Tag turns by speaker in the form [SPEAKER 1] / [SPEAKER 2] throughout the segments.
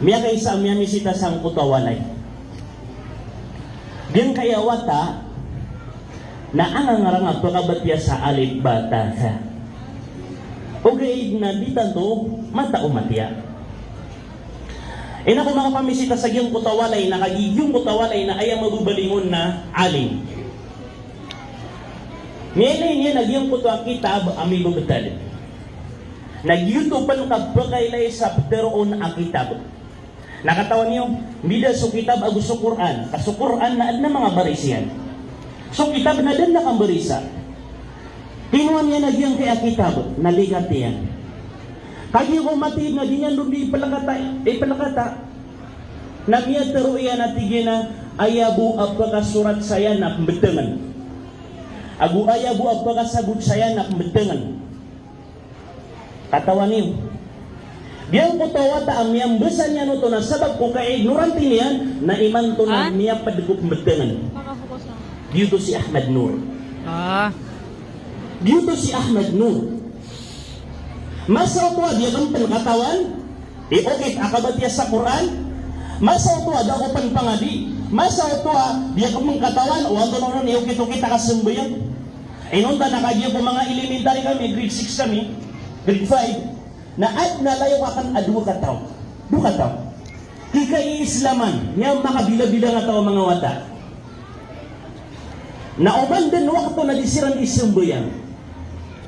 [SPEAKER 1] Miya kaysa miya misita sang kutawalay. Diyan kaya wata na angangarang pagkabatya sa alip bata sa. Okay, na di tanto mata umatya. Ina ko mga pamisita sa giyong kutawalay na kagigiyong kutawalay na ayang mabubalingon na alim. Ngayon niya nagyong kutwa kitab amigo betal. Nagyutupan ka pagkailay sa pteroon ang kitab. Nakatawan niyo, bida so kitab agusto Quran. Kaso Quran na adna mga barisiyan. So kitab na din na kang barisa. Tinuan niya nagyang kaya kitab, naligat yan. Kaya kung matid na di niya lundi ipalakata, na miya taro iyan at tigina, ayabu apakasurat saya na betengan. Agu ayabu apakasagot saya na betengan. Katawan niyo, diyan ko tawata ang miyang besan niya no to na sabab ko kay ignorante niyan na iman to na miya padugop betengan. Dito si Ahmad Nur. Dito si Ahmad Nur. Masa ito dia kan katawan, okay akabatya sa Quran. Masa ito ada ko pangadi. Masa ito dia kan katawan, o anto nonon iyo kita kasembayan. Inunta na kagyo ko mga elementary kami, grade 6 kami, grade 5, na at nalayo akan adu kataw. Du kataw. Kika iislaman, niya makabila-bila nga tao mga wata. Na uban din wakto na disiran isembayan.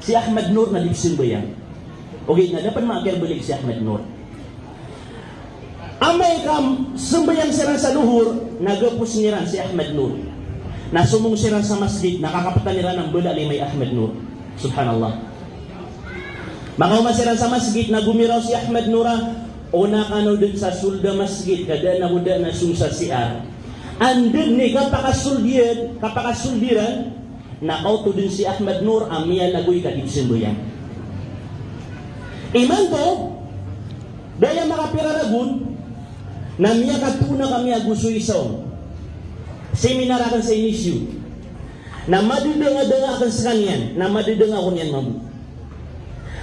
[SPEAKER 1] Si Ahmad Nur na disembayan. Okay, na dapat makakirbulig si Ahmad Nur. Amay kam, sembayan siran sa luhur, nagapos niran si Ahmad Nur. Nasumong siran sa masjid, nakakapatan niran ng bula limay Ahmad Nur. Subhanallah. Makauman siran sa masjid, nagumiraw si Ahmad Nur, una kano din sa sulda masjid, kada na huda na sungsa siya. Andun ni kapakasuldiran, nakauto din si Ahmad Nur, amiya nagoy kadib sembayan. Iman to, daya makapiraragun, na miya katuna kami aguso isaw. Seminar akan sa inisyu. Na madudanga-danga akan sa kanyan, na madudanga ko niyan mabu.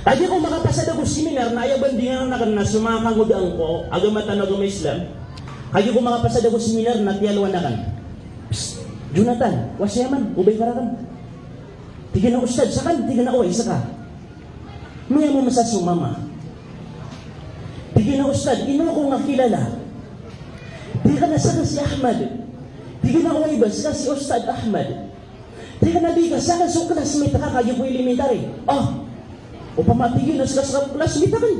[SPEAKER 1] Kaya kung makapasad ako seminar, na ayaw bandingan na kan na sumakangudaan ko, agamatan agama Islam, kaya kung makapasad ako seminar, na tiyalwan na kan. Psst, Jonathan, wasyaman, ubay karakan. Tiga na ustad, sakan, tiga na isa ka. May mo masasumama. Tigil na ustad, ino ko nga kilala. Di ka na saka si Ahmad. Tigil na ko iba, saka si Ustad Ahmad. Di ka na di ka, saka so classmate ka kayo po elementary. O pamatigil na saka sa classmate ka.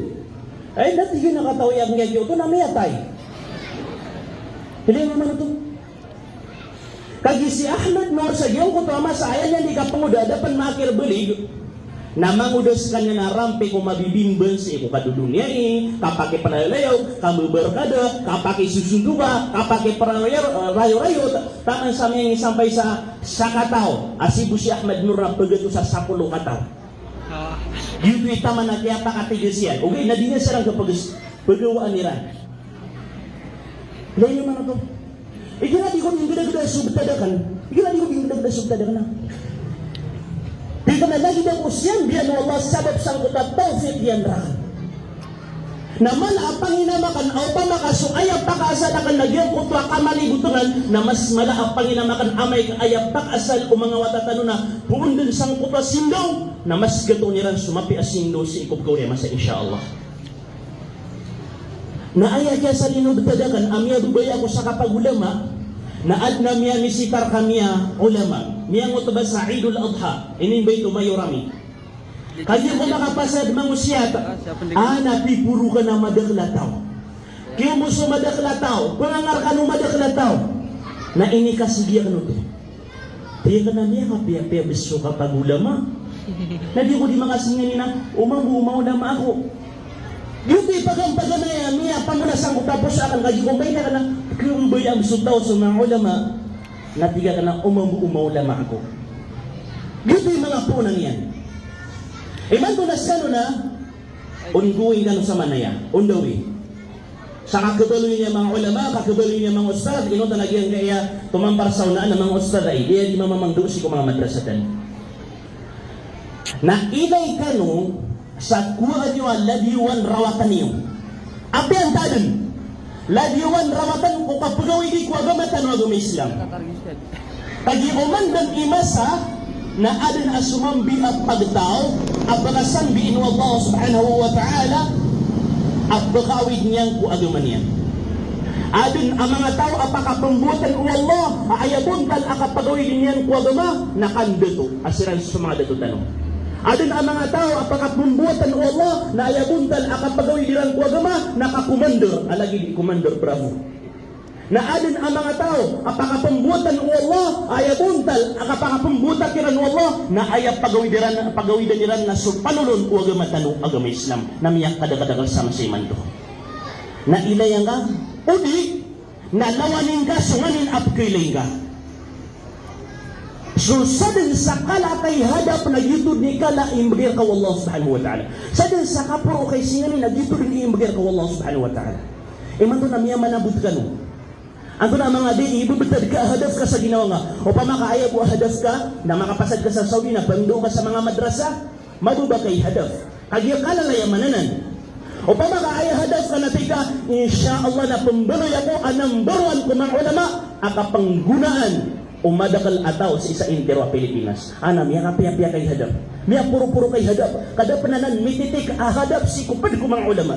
[SPEAKER 1] Ay, natigil na katawiyag niya ito na may atay. Hindi naman ito. Kagi si Ahmad Nur sa iyong kutama sa ayan yan, di ka panguda, dapat makirbulig. Na mangudos kanya na rampe kung mabibimban sa iko kadudunya kapake panalayaw, kamuberkada, kapake susunduba, kapake rayo-rayo, tangan sa mga sampay sa kataw. Asibu si Ahmad Nur na pagato sa 10 kataw. Dito itama na kaya pakatigas yan. Okay, na di na sarang pagawaan nila. Layo naman ito. Ikinati ko yung gada-gada subtadakan. Ikinati ko yung gada-gada subtadakan na. Di ka na lagi ng usyan, biyan mo Allah sabab sang kutat tawfiq yan rakan. Naman apang hinamakan, o pamakaso, ayap pakasal akan nagyang kutwa kamaligutungan, na mas mala apang hinamakan, amay ayap pakasal o mga watatano na, puun din sang kutwa sindaw, na mas gato niran sumapi asindo si ikop ko masa insyaAllah. Na ayat kaya sa linubtadakan, amya dubaya ko sa kapagulama, na adna miya misitar kamiya ulama. Miya mo ba sa Idul Adha, inin ba ito mayorami? Kaya ko makapasad mangusyata, napipuro ka na madaklataw. Kaya mo sa madaklataw, pangangar ka nung madaklataw, na inikasigya ka nito. Kaya ka na niya kapiya-piya biso kapag ulama. Na di ko di makasingin na, umaw ulama ako. Yuti pagampaga na yan, niya pamunasan ko tapos akan kaji kung na ka na, kung ba'y ang sutaw sa mga ulama, natiga ka na umaw-ulama ako. Yuti mga punang yan. Iman ko na sa na, ongoing ka sa manaya, undawi. Sa kakabaloy niya mga ulama, kakabaloy niya mga ustad, ino talagyan kaya tumampar sa unaan ng mga ustad ay, di mamamangdusi ko mga madrasatan. Na ilay ka no, sa kuha niyo aladiwan rawatan niyo. Api ang tadon. ladiwan ramatan ko kapagawi di ko agamatan agama Islam. Pagi umandang imasa na adin asumambi at pagtao apakasan biin Allah subhanahu wa ta'ala apakawid niyang ku agama niya. Adin ang mga tao apakapambutan o Allah aayabuntan akapagawid niyan ku agama nakandato asiran sa mga dato tanong. Adin ang mga tao apakapambutan o Allah na ayabuntan akapagawid niyan ku agama nakakomandor alagi di komandor bravo. Na adin ang mga tao apakapambutan o Allah ayabuntal akapakapambutan kiran o Allah na ayap pagawidan niran na panulon o agama tanong agama Islam na miyak kadagadagal sama sa iman to. Na ilayang ka udi na lawanin ka sunganin apkiling ka. So sadin sa kala kay hadap na yutod ni kala imbagir ka Allah subhanahu wa ta'ala. Sadin sa kapuro kay singanin na yutod ni imbagir ka Allah subhanahu wa ta'ala. Iman to na miya manabot ka no. Ang na mga di, ibubutad ka, hadaf ka sa ginawa nga. O pa makaayab o hadaf ka, na makapasad ka sa Saudi, na pando ka sa mga madrasa, maduba kay hadaf. Kagya ka lang ay mananan. O pa makaayab hadaf ka na tika, insyaAllah na pambaloy ako, anambaruan ko mga ulama, akapanggunaan, umadakal ataw sa isa interwa Pilipinas. Ana, miya kapiya-piya kay hadaf. Miya puro-puro kay hadaf. Kadap nanan, mititik, hadaf si kupad ko mga ulama.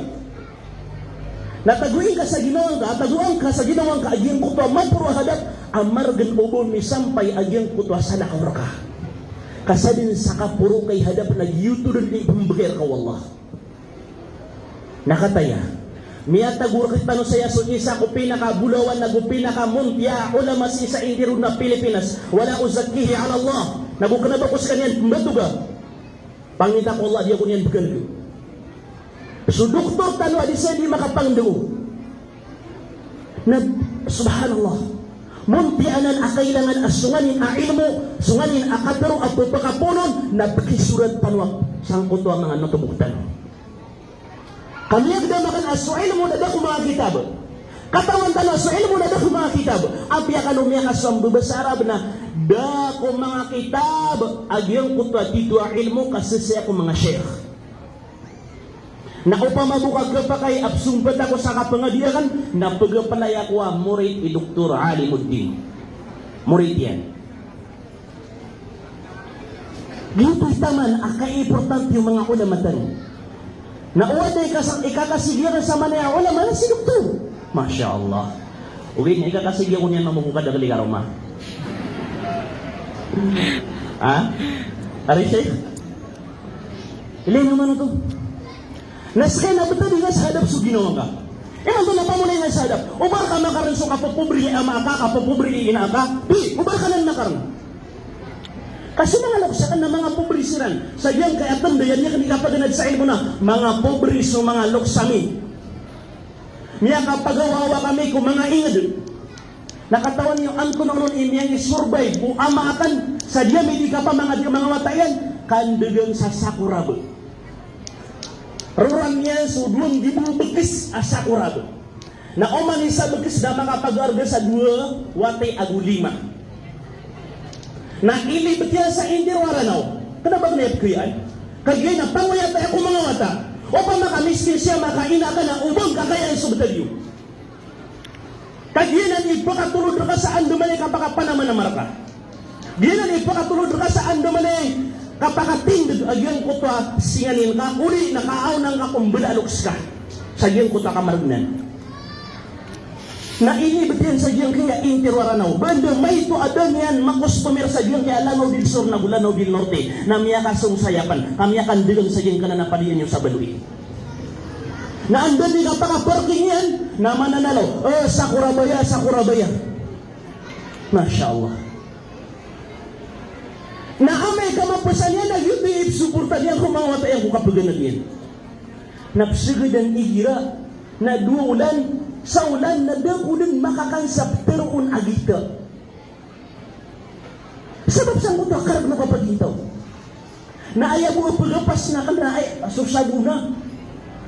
[SPEAKER 1] Nataguin ka sa ginawang ka, taguan ka sa ginawang ka, agyang kutwa, mapuro hadap, amargan ubon mi sampay agyang kutwa sa nakawar ka. Kasadin sa kapuro kay hadap, nagyutudon ni pambagir ka, wallah. Nakataya. Miya tagur kita no saya so isa ko pinakabulawan na ko pinakamuntya ulama si sa indiro na Pilipinas wala uzakihi ala Allah. Nagukana ba ko sa kanyan matuga. Pangita ko Allah dia ko niyan begal. So doktor tano adi sa di makapangdo. Na subhanallah. Muntianan akailangan asunganin a ilmu, sunganin akatero at pagpakapunon na pakisurat panwak sang kuto ang mga natubuktan. Kami agda makan aso ilmu na dako mga kitab. Katawan tano aso ilmu na dako mga kitab. Apya kanumiya kasam bubasarab na dako mga kitab agyang kuto dito ilmu kasisya ko mga sheikh. Na upamabukag ka pa kay absumpat ako sa kapangadiakan na pagpalaya ko murid ni Dr. Alimuddin. Murid yan. Dito taman akay-importante yung mga ulamatan. Na uwaday ikakasigiran sa manaya ulama na si Dr. Masya Allah. Uwi nga ikakasigyan ko niyan mamumukad na kaligaroma. Ha? Ari Sheikh? Ilay naman ito. Naskay na betul dengan sadap sugino ka. Iman to na pamunay nga sadap. Ubar ka makaron so kapopubri ama ka kapopubri ina ka. Di, ubar ka nan makaron. Kasi mga loksakan na mga pobri siran. Sa diyan kay atam dayan niya kanila paganad sa ilmo na mga pobri so mga loksami. Niya kapagawawa kami kung mga ingad. Nakatawan niyo ang kuno imiyang survive kung ama akan sa diyan hindi ka pa mga watayan kandegang sa sakurabo. Rurangnya sudlung dibubekis asa kurado. Na oman isa bekis na makapag-arga sa 2 watay agu 5. Na ili betia sa indir waranaw. Kenapa ganyan kuyan? Kagay na pangwayata ako mga wata. O pa makamiskin siya makaina ka na ubang kakayan subtadyo. Kagay na ipakatulod ka sa andumanay kapakapanaman na maraka. Gyan na ipakatulod ka sa andumanay kapakatindig agyang kutwa singanin ka uli nakaaw nang kakumbalaluks ka sa agyang kutwa kamaragnan na inibigyan sa agyang kaya intirwaranaw banda may ito adan yan makustumir sa agyang kaya lanaw dil sur na gulanaw dil norte na miyakasong sayapan kamiyakan digang sa agyang kananapalian yung sa baluin na andan di kapakaparking yan na mananalaw sakurabaya Masya Allah. Na amay kamapasan niya na yun di suportan niya kung mga watayang kung kapaganag yan. Napsigad ang igira na 2 ulan sa ulan na dakulan makakansap pero agita. Sabab sa mga karag na kapagitaw. Na ayaw mo pagapas na ka na ay asosado na.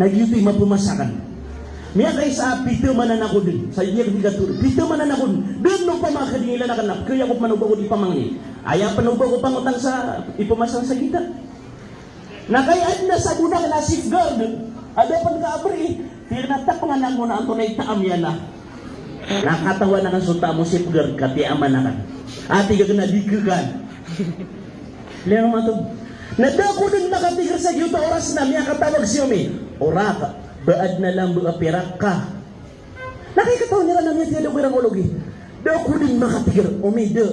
[SPEAKER 1] Nagyuto'y mapumasakan. Miya kay sa pito manan ako din. Sa iya kong gatur. Pito manan ako din. Doon nung pamakadingila na kanap. Kaya ko manubaw ko di pamangin. Ayaw panubaw ko pangutang sa ipumasang sa kita. Na kaya na sa guna na safeguard. Ada pa nag-aabri. Tinatak nga na mo na ang tunay taam yan na. Nakatawa na kan sunta mo si Pugar, kati aman na kan. Ati ka na dikugan. Liyan mo ito. Nadako din nakatigar sa yuta oras na miya katawag siyo mi. Ora ka, baad na lang buka pirak ka. Nakikataw nila na miya tiyado kirang ulogi. Dako din makatigar, umida.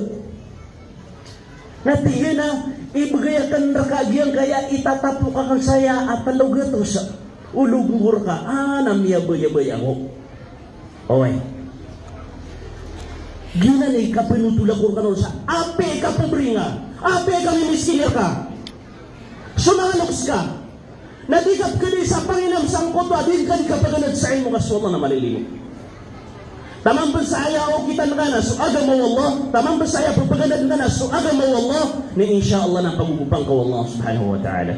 [SPEAKER 1] Natiyo na, ibagayakan rakagyang kaya itatapo ka kang saya at talugato sa ulugur ka. Namiya baya-baya ko. Okay. Ginanay ka pinutulak ko kanon sa ape ka pabringa. Ape ka mimiskinir ka. Sumangaloks ka. Nadigap ka din sa Panginoon sang koto. Adin ka di kapaganad sa imo kaswata na malilimu. Tamang bersaya o kita na so agama wallah. Tamang bersaya pagpaganad na so agama wallah. Ni insya Allah na pagugupang ka wallah subhanahu wa ta'ala.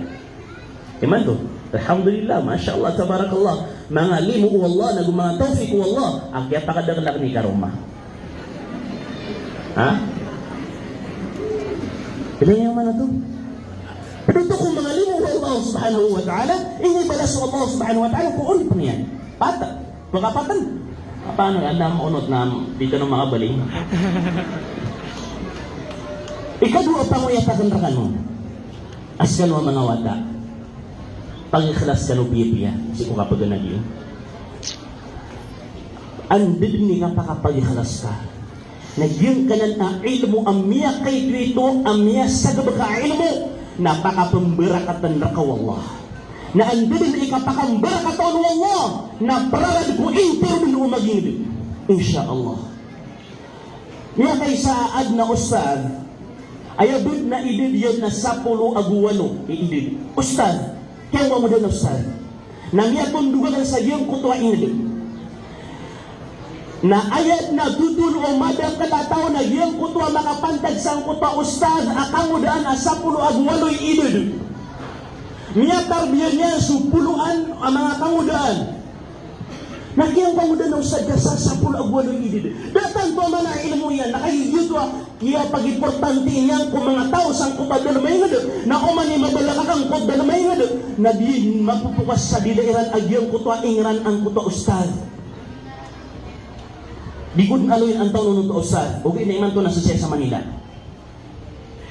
[SPEAKER 1] Iman to. Alhamdulillah, Masya Allah, Tabarakallah. Mga limu wallah, mga tawfiq wallah. Akyat pakadaglak ni karumah. Ha? Ilan yung mana to? Pero ito kung mga limu Allah subhanahu wa ta'ala, ingay balas Allah subhanahu wa ta'ala, kung ulit pa niyan. Pata. Pagkapatan. Paano yan? Unot na di ka nung mga baling. Ikadua panguyatakan rakan mo. Askan mo mga wata. Pag-ikhlas ka no piya-piya. Kasi kung kapag na diyo. Andid ni nga pakapag-ikhlas ka. Nagyang ka na ilmu amiya kay dito, amiya sa gabaka ilmu. Napakapambarakatan na ka wallah. Na andin ikapakambarakan wallah. Na pararad ko intermin umagin. Insya Allah. Niya kay saad na ustad. Ayabot na idid yun na 10 aguwano. Idid. Ustad. Kaya mo din ustad. Nang yatong dugagan sa iyong kutwa ingrid. Na ayat na tutun o madam katataw na iyong kutwa makapantag sang kutwa ustad. Akang udaan na 10 agwaloy idid. Niya tarbiyan niya supuluan ang mga kangudaan. Nagyang pangudan ng ustad ka sa 10 agwaloy idid. Datang to man na ilmu yan. Nakahigitwa. Kaya pag-importante niyan kung mga tao sang kutwa na may ngado. Na kuman ni mabalakakang kutwa na may ngado. Na di mapupukas sa dilairan agyang kutwa ingran ang kutwa ustad. Di ko aloy ang taon nung ustad. Okay na iman to na sa Manila.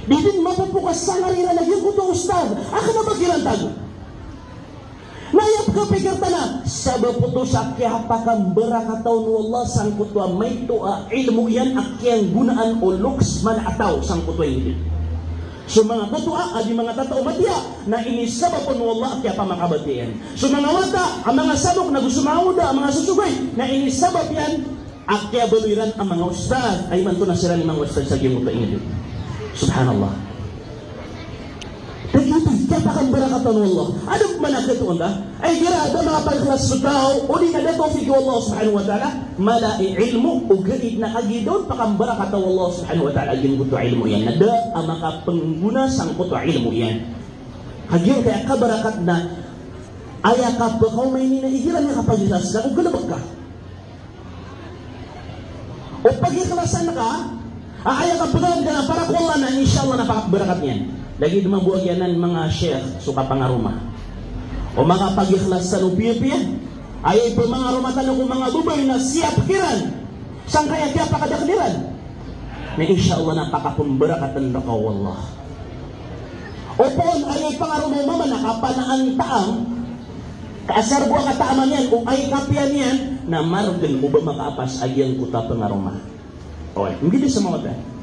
[SPEAKER 1] Di din mapupukas sa ngariran agyang kutwa ustad. Aka na magkirantag. Nayap ka pikirta na. Sabab po to sa kihapakang barakataw no Allah sang kutwa may toa ilmu yan akyang gunaan o luks man ataw sang kutwa hindi. So mga kutwa, adi mga tatao matya na inisabab po no Allah akya pa makabatiyan. So mga wata, ang mga sabok na gusto mauda, ang mga susugay na inisabab yan akya baluiran ang mga ustad. Ay man to na sila ni mga ustad sa giyong kutwa hindi. Subhanallah. Kaya pakang barakatan Allah. Ano manakatuan da? Ay gira ada mga pagklas sa tao o di na dato figi Allah subhanahu wa ta'ala malai ilmu o gaid na kagidon pakang barakatan Allah subhanahu wa ta'ala yung kuto ilmu yan. Nada ang makapangguna sang kuto ilmu yan. Kagiyong kaya kabarakat na aya ka pa kung may ninaigiran na kapag-ilas ka o galabag ka. O pag-iklasan ka aya ka pa ka na para kung Allah na inshallah napakabarakat niyan. Lagi dumang buwag yanan mga sheikh suka pangaruma. O mga pag-ikhlas sa lupiya-piya. Ay po mga rumatan kung mga bubay na siyap kiran. Saan kaya kaya pakadakliran? Na insyaAllah napakakumbarakatan na ka wallah. O po ay pangaruma mama nakapanaan taang. Kaasar buwa kataaman yan. O ay kapian yan. Na margan mo ba makaapas ayang kuta pangaruma? O hindi sa mga tayo.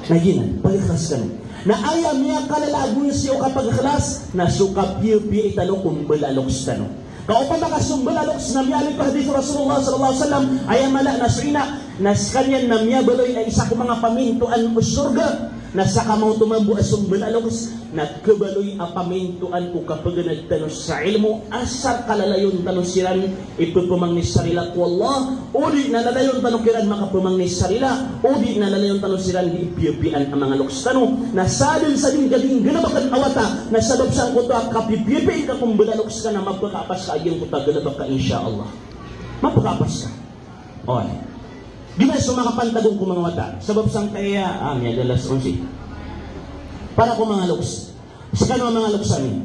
[SPEAKER 1] Naginan, pag-ikhlas ka na ayaw niya kalalagun siya kapag ikhlas na sukap piyo-piyo italo kung balaloks ka no. Kaupa makasong balaloks na miyalik pa hadith Rasulullah sallallahu alaihi wasallam ayaw mala na suina na kanyan na miya baloy na isa ko mga pamintuan o surga na sa kamaw tumambu asong balaloks na kabaloy a pamintuan o kapag nagtanos sa ilmo asar kalalayon tanosiran ipupumang ni sarila ko Allah o di nalalayon tanukiran makapumang ni sarila o di nalalayon tanosiran di ipiyapian ang mga lokstano na sadin sa din gading ganabakan awata na sabab sa ko to kapipiyapiin ka kung balaloks ka na magpakapas ka ayang kuta ganabak ka insyaAllah magpakapas ka oy di ba so makapantagong ko mga wata sabab sang kaya may dalas 11 para ko mga loks sa kanong mga loksanin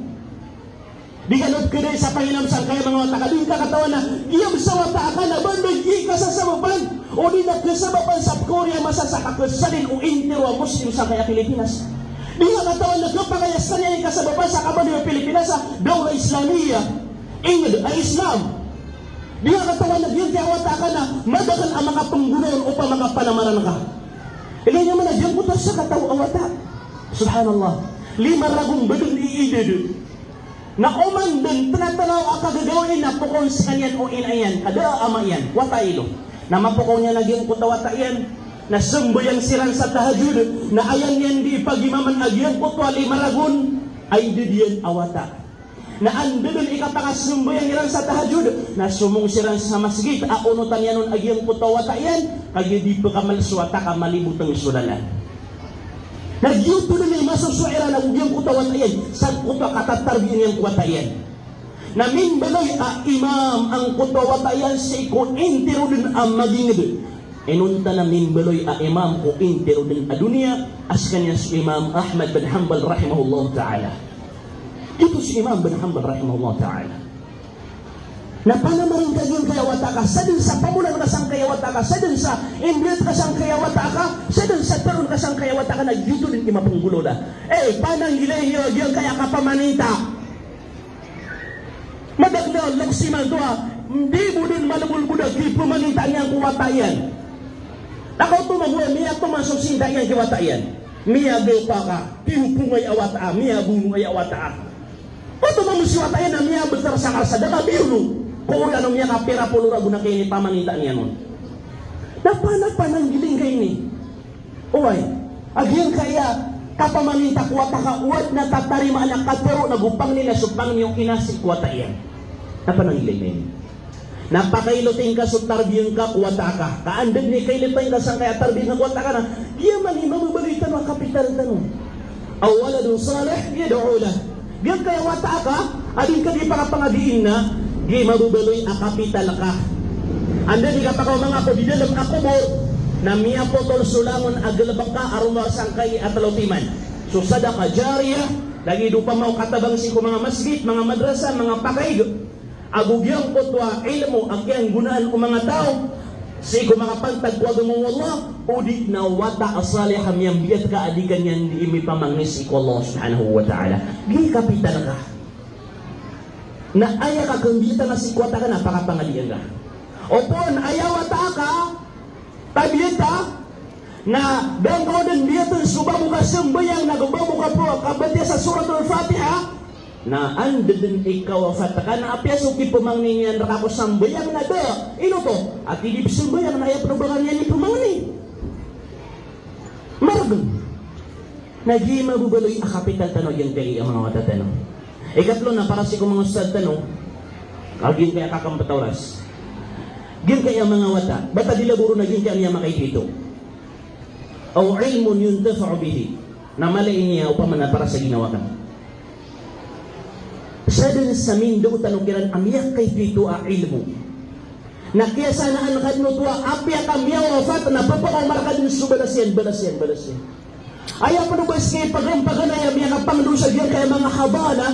[SPEAKER 1] Di kanot ka din sa Panginoon sa kaya mga wata ka. Di ka katawan na iyam sa wata ka na bandoy ikasasabapan. O di nagkasabapan sa Korea masasakasasalin o intero ang Muslim sa kaya Pilipinas. Di ka katawan na kapagayas ka niya ikasabapan sa kabandoy ng Pilipinas sa Dawla Islamiyya. Inged ay Islam. Di ka katawan na diyan kaya wata ka na madagan ang mga panggunayon o pa mga panamaran ka. Ilay naman na diyan putas sa kataw awata. Subhanallah. 5 ragong badong iidid. Na uman din, tinatanaw ang kagagawin na pukol sa kanyan o inayan, kada ama yan, watailo. Na mapukol niya naging kutawata yan, na sumbayang siran sa tahajud, na ayan yan di ipagimaman agyan kutwali maragun, ay didiyan awata. Na andun ikapangasumbayang iran sa tahajud, na sumong siran sa masjid, aunutan yan nun agyan kutawata yan, kaya di pa kamalsuwata ka malibutang sulalan. Nagyuto na niya masusuera na ugyang kutawan ayan. Saan kuta katatarbiyan niyang kuwatayan? Namin balay imam ang kutawatayan sa ikon intero din ang magingid. Enunta namin balay imam ko intero din a dunia as kanya si Imam Ahmad bin Hanbal rahimahullah ta'ala. Ito si Imam bin Hanbal rahimahullah ta'ala. Na panamarin ka yun kaya wata ka, sa din sa pamulan ka sang kaya wata ka, sa din sa Ingrid ka sang kaya wata ka, sa din sa taron ka sang kaya wata ka, nagyuto din imapunggulo na. Panang gileyo, yun kaya ka pamanita. Madaglaw, laksiman to hindi mo din malabulbudag, di pumanita niyang kuwatayan. Nakaw tumaguan, miya tumasok sinda niyang kiwatayan. Miya dopa ka, pihupungay awata, miya bungay awata. Pato mamusiwatayan na miya betar sa karsada, kabiyo kung ano niya kapira pulo rago na kayo ni pamanita niya nun. Napanapanang giling kayo ni. Uway, agyan kaya kapamanita kuwata ka uwad na tatarima anak katero nagupang nila supang niyong inasik kuwata iyan. Napanang giling kayo ni. Napakailoting ka so tarbiyang ka kuwata ka. Kaandag ni kailitain ka sang kaya tarbiyang ka kuwata ka na. Giyaman imamabalitan ng kapital tanong. Awaladun salih, yadu'ula. Giyan kaya wata ka, adin ka di pangadiin na, di mabubaloy a kapital ka. Anda di ka pa ka mga kubidalam ako mo na miya po tol sulangon agalabang ka arumar sangkay at lautiman. So sadaka jariyah, lagi do pa mau katabang si mga masjid, mga madrasa, mga pakaig. Agugyang ko tuwa ilmo, agyang gunaan ko mga tao. Si ko mga pantagwag mo Allah, udit na wata asali hamyang biyat ka adikan yan di imi pamangnis ko Allah subhanahu wa ta'ala. Di kapital ka. Na aya ka kambita na si kwata ka na pakapangalian ka. Opon, ayaw ata ka, tabiyata, na danggo din biyatan subamu ka sembayang nagabamu ka po, kabatya sa suratul Fatiha, na ando din ikaw fataka na apya suki pumangni niyan rakako sambayang na da. Ino to? At hindi sembayang na ayaw perubahan niya ni pumangni. Maragong. Nagi mabubaloy akapital tanong yan kay ang mga matatanong. Ikatlo na para si kong mga ustad tanong, agin kaya kakampatauras. Gin kaya mga wata, bata dilaburo na gin kaya niya makaitito. O ilmun yuntafa'u bihi, na malain niya upang na para sa ginawa ka. Sa din sa mindo tanukiran amiyak kay dito a ilmu. Na kaya sana ang kadnutwa, apya kamiya wafat na papakaw marakadin su balasyan. Ayaw pa nubas kayo pagampaganay amiya kapang lusa diyan kaya mga habana.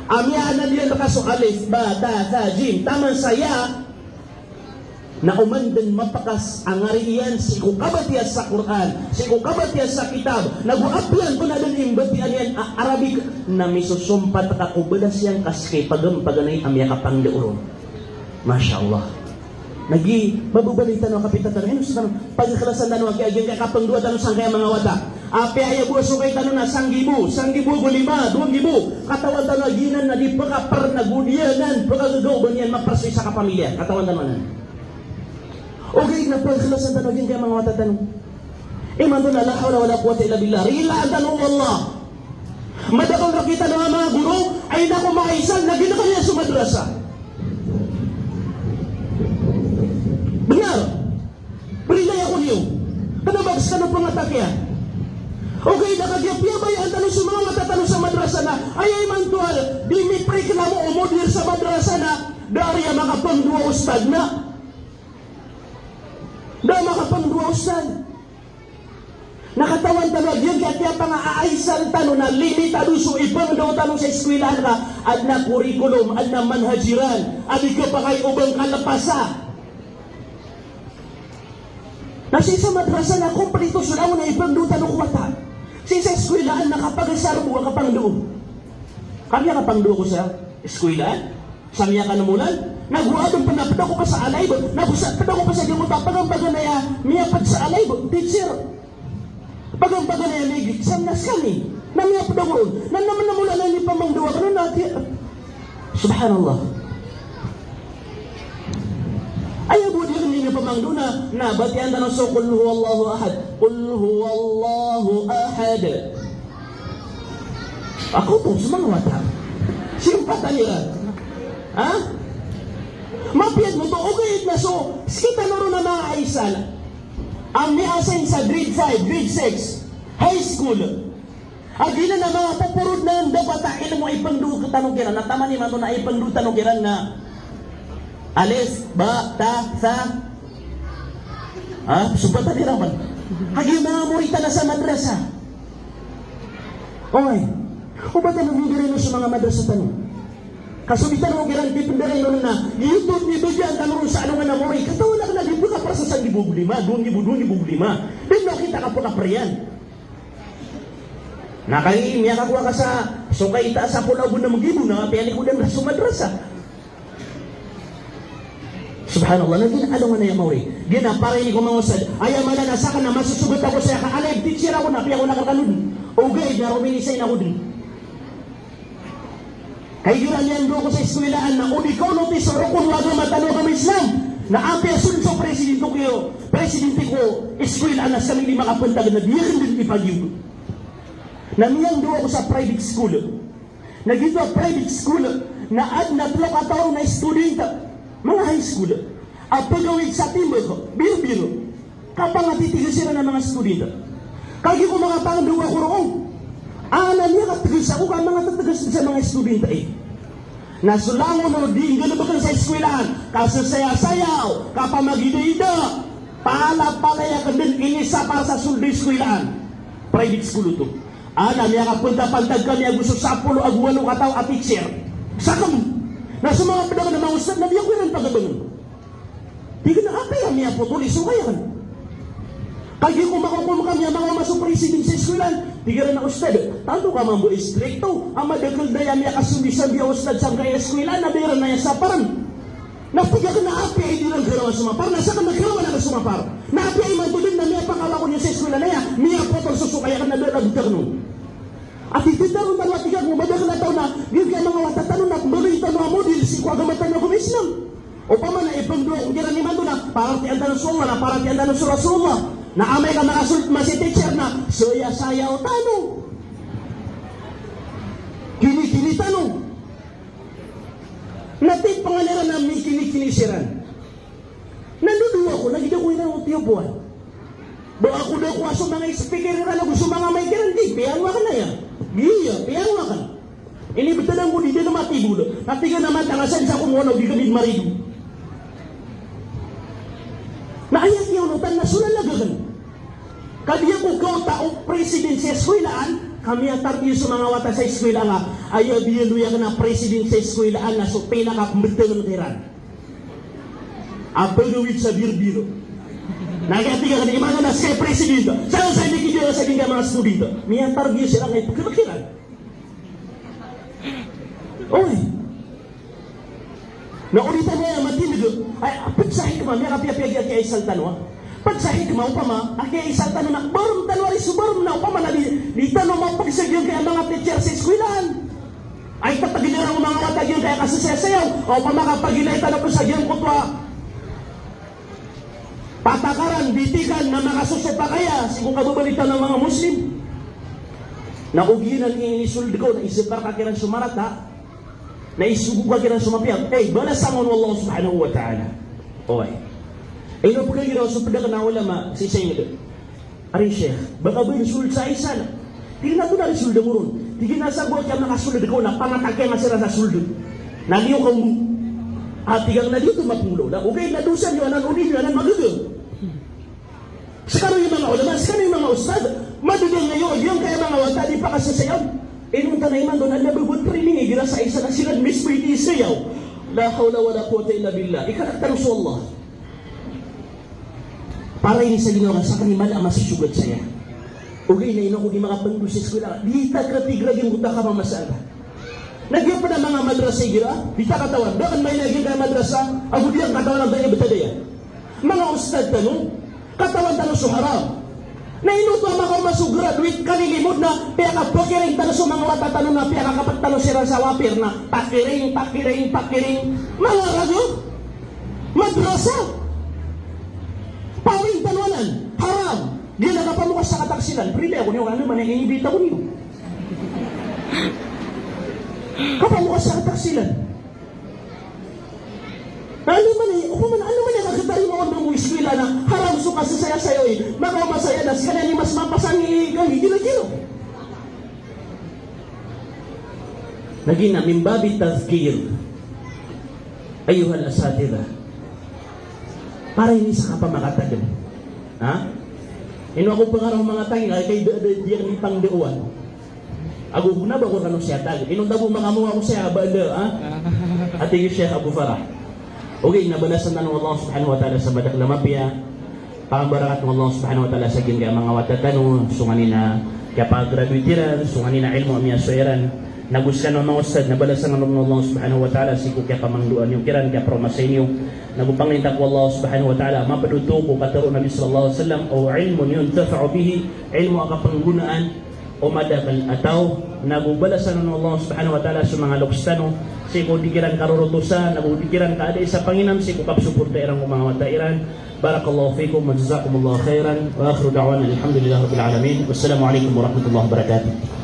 [SPEAKER 1] Amiya na diyan nakaso alif, ba, ta, jim, taman saya na umandan mapakas ang ariyan si kukabatiya sa Quran, si kukabatiya sa kitab, naguapyan ko na din imbatian yan Arabic na misusumpat ka kubalas yan kaskay pagampaganay amiya kapang leuron. Masya Allah. Nagi mabubalitan ng kapitan tanong, pagkakalasan tanong, kaya kapang dua tanong sang kaya mga wata. Ape ay buso kay tanong na sanggibu gulima, 2,000. Katawan tanong ginan na di pagkapar na gudiyanan, pagkagagaw yan maprasoy sa kapamilya. Katawan tanong na. Okay, na pagkakalasan tanong kaya mga wata tanong. Iman doon na la hawla wala quwwata illa billah. Rila ang tanong Allah. Madakang nakita ng mga guro ay naku makaisan, naging na kanya sa madrasa. Benar. Berilay ako niyo. Kanabags ka ng pangatakya. Okay, nakagapya ba yung tanong sa mga matatanong sa madrasa na ayay mantual, di may preklamo o modir sa madrasa na dari ang makapangdua ustad na. Da makapangdua ustad. Nakatawan talwag yun kaya tiya pa nga aaysan tanong na limitado so ibang daw tanong sa eskwelahan ka at na kurikulum, at na manhajiran, at ikaw pa kay ubang kalapasa. Nasi sa madrasa na kumplito sila na ibang daw tanong kuwata. Sa eskwelahan nakapagasaro mo kapang doon. Kami kapang doon ko sa eskwelahan. Samya ka namulan. Naghuadong panapad ako pa sa alay. Naghuadong ako pa sa gamuta. Pagang-pagang na yan, miyapad sa alay. Teacher, pagang-pagang na yan, may samnas kami. Namiyapad ako ron. Naman namulan na ni pamangduwa. Ano natin? Subhanallah. Ayaw po din ninyo pamangdo na batian na so Qul huwallahu ahad. Qul huwallahu ahad. Ako po, sumangwata. Simpata nila. Ha? Mapiyad mo to, okay na so, kita na rin na mga aisal. Ang ni-assign sa grade 5, grade 6, high school. Ang gina na mga papurod na dapat ilang mo ipangdu tanong kiran. Natama ni man na ipangdu tanong kiran na alis, ba, ta, sa. Ha? Sumpatan nila man. Hagi mga murita na sa madrasa. Okay. O ba't nabigyan mo sa mga madrasa tanong? Kasubitan mo kiran, pipundarin mo na, YouTube ni Bidyan, tanong sa ano nga na mori. Katawa na ka na, dito ka para sa 1,500, 2,500. Dito kita ka po na priyan. Nakaimya ka kuha ka sa, so kay itaas sa pulaw na mag-ibo na, piyali ko lang na sa madrasa. Subhanallah, naging ano nga na yung mawri. Gina, para hindi ko mga usad. Ayaw man na nasa ka na masusugot ako sa kaalay. Teacher ako na, piya ko nakakalun. Okay, na ruminisay na ako dun. Kaya yun yan doon ko sa eskwelahan na unikaw notis o rukun wago matanong kami Islam. Na api asun sa presidente ko, eskwelahan na sa mga makapunta na diyan din ipag-iw. Namiyang doon ako sa private school. Nagito private school na ad na tulok ataw na student. Mga high school, at pagawid sa timber ko, biro-biro, kapag natitigas sila ng mga student. Kagi ko mga pangduwa ko roon, alam niya katigas ako ka mga tatagas sa mga student eh. Nasulangon o di, gano'n ba ka sa eskwelahan, kasasaya-sayaw, kapamagida-ida, pala-palaya ka din, inisa para sa suldo eskwelahan. Private school ito. Alam niya kapunta-pantag kami, gusto sa pulo, agwalo kataw at teacher. Sakam! Nasa mga pinaka na mga ustad, nabiyak ko yung pagkabangon. Di ka na apay, kami po tuloy, so kaya kan. Kaya kung makakuha kami ang mga masupresiding sa eskwelahan, di ka rin na ustad. Tanto ka mga buhay stricto, ang madagol na yan niya kasumisan biya ustad sa kaya eskwelahan, nabiran na yan sa paran. Napiga ka na apay, di lang garawa sumapar. Nasa ka nagkarawa na sumapar. Na apay ay matulin na niya pakala ko niya sa eskwelahan na yan, niya po itong susukaya ka na nagdagdag nun. At ititaron na latigan mo, madagol na tao na, yun kaya mga watatanong na, marita mga model, si Kuagamatan na Islam. O pa man na ipagdo, kung gina ni Mando na, parang tianda ng Rasulullah, na parang tianda ng Rasulullah, na amay ka masi teacher na, saya-saya o tanong. Kini-kini tanong. Natin pangalera na may kini-kinisiran. Nanduduwa ko, nagida ko yun ang tiyobuan. Do ako daw ko aso mga speaker na lang, gusto mga may garanti, piyanwa ka na yan. Giya, piyanwa ka na. Inibitalan mo, di na matibulo. Natiga naman, tangasan sa kumuno, di kami marido. Naayat niya unutan na sulalagagan. Kadiya ko kao taong president sa eskwelahan, kami ang tarbiyo sa mga wata sa eskwelahan nga, ayaw biyaluya ka na president sa eskwelahan na so pinakakumbertangan kiran. Apagawid sa birbiro. Nagatiga ka na imana na sa president. Saan sa hindi kidyo sa ginga mga student? May ang tarbiyo sila ngayon pagkakiran. Oy. Naulita niya matindig. Ay, pagsahig ma, may kapiya-piya kaya isang tanwa. Pagsahig ma, upama, kaya isang tanwa na, barum tanwa rin subarum na, upama na, di tanwa mapagsagyan kaya mga teacher sa eskwelahan. Ay, tatagiliran mo mga matagyan kaya kasasayaw. O, upama kapagilay tanwa ko sa gyan kutwa. Patakaran, ditikan na makasusupa kaya, kung kababalitan ng mga Muslim. Nauginan niya inisuldi ko, na isipar kakiran sumarata, na isugo kakiran sumapiyag. Balasangon Allah subhanahu wa ta'ala. Okay. Ay, no, pagka ginawa, so pagka na ulama, si Sayyid nito. Arin Sheikh, baka ba yung sulod sa isa na? Tigil na ito na rin sulod mo ron. Tigil na sa buhat ka nakasulod ko na pangatake nga sila sa sulod. Naliyo ka mo. At tigang na dito mapulo. Na, okay, nadusan yung anan unin, yung anan magagal. Sakano yung mga ulama, sakano yung mga ustad, Madudin ngayon, yung kaya mga wata, di pa kasasayaw. Inong tanay man doon, ang nabubot rin gira sa isa na sila mismo itisayaw. La hawla wala quwwata illa billah. Ikarakter sa Allah. Para ini sa ginawa sa kanimal ang masisugat saya. Ugay na ino kung di makapandusis ko lang. Di ta kratigragin mo ta ka mamasada. Nagyan pa na mga madrasa gira, di ta katawan. Bakit may nagyan ka madrasa? Ang hudiyang katawan ng daya betadaya. Mga ustad tanong, katawan tanong sa haram. Na inuto ang mga masugraduate kanilimod na kaya kapakiring tanong sa mga watatanong na kaya kakapagtanong sila sa wapir na pakiring. Mga radyo, madrasa, pawing tanwanan, haram. Di nakapamukas sa kataksilan. Pwede ako niyo, ano man, inibita ko niyo. Kapamukas sa kataksilan. Ano man nakakatari mo ang mga iskwila na haram suka sa saya-sayo maka masaya na siya ni mas mapasangi kang higil-higil. Naging na min babi tazkir ayuhal asatira para hindi sa kapamakatagal. Ha? Ino ako pangarang mga tayo kay diyan ni pangdiuan. Ako na ba ko kanong siya tag? Inong dabo mga mga ko siya abada, ha? Ate yung Sheikh Abu Farah. Okay, nabalasan na ng Allah subhanahu wa ta'ala sa badak lamapya. Pangabarakat ng Allah subhanahu wa ta'ala sa gingga mga watatano, sunganin na kaya pag-graduatiran, sunganin na ilmo amya sueran. Naguskan ng mga ustad, nabalasan ng Allah subhanahu wa ta'ala, siku kaya pamangduan yung kiran, kaya promasin yung nagupangin takwa Allah subhanahu wa ta'ala, mapaduto ko kataro Nabi sallallahu alaihi wasallam, o ilmo yun, tafa'u bihi, ilmo akapanggunaan, o madakal ataw, nagubalasan ng Allah subhanahu wa ta'ala sa mga lukstano, siku dikiran karurutusan, nagudikiran ka ada sa Panginam, siku kapsuporta irang mga watairan. Barakallahu fikum wa jazakumullahu khairan wa akhiru da'wana alhamdulillahi rabbil alamin. Wassalamu alaikum warahmatullahi wabarakatuh.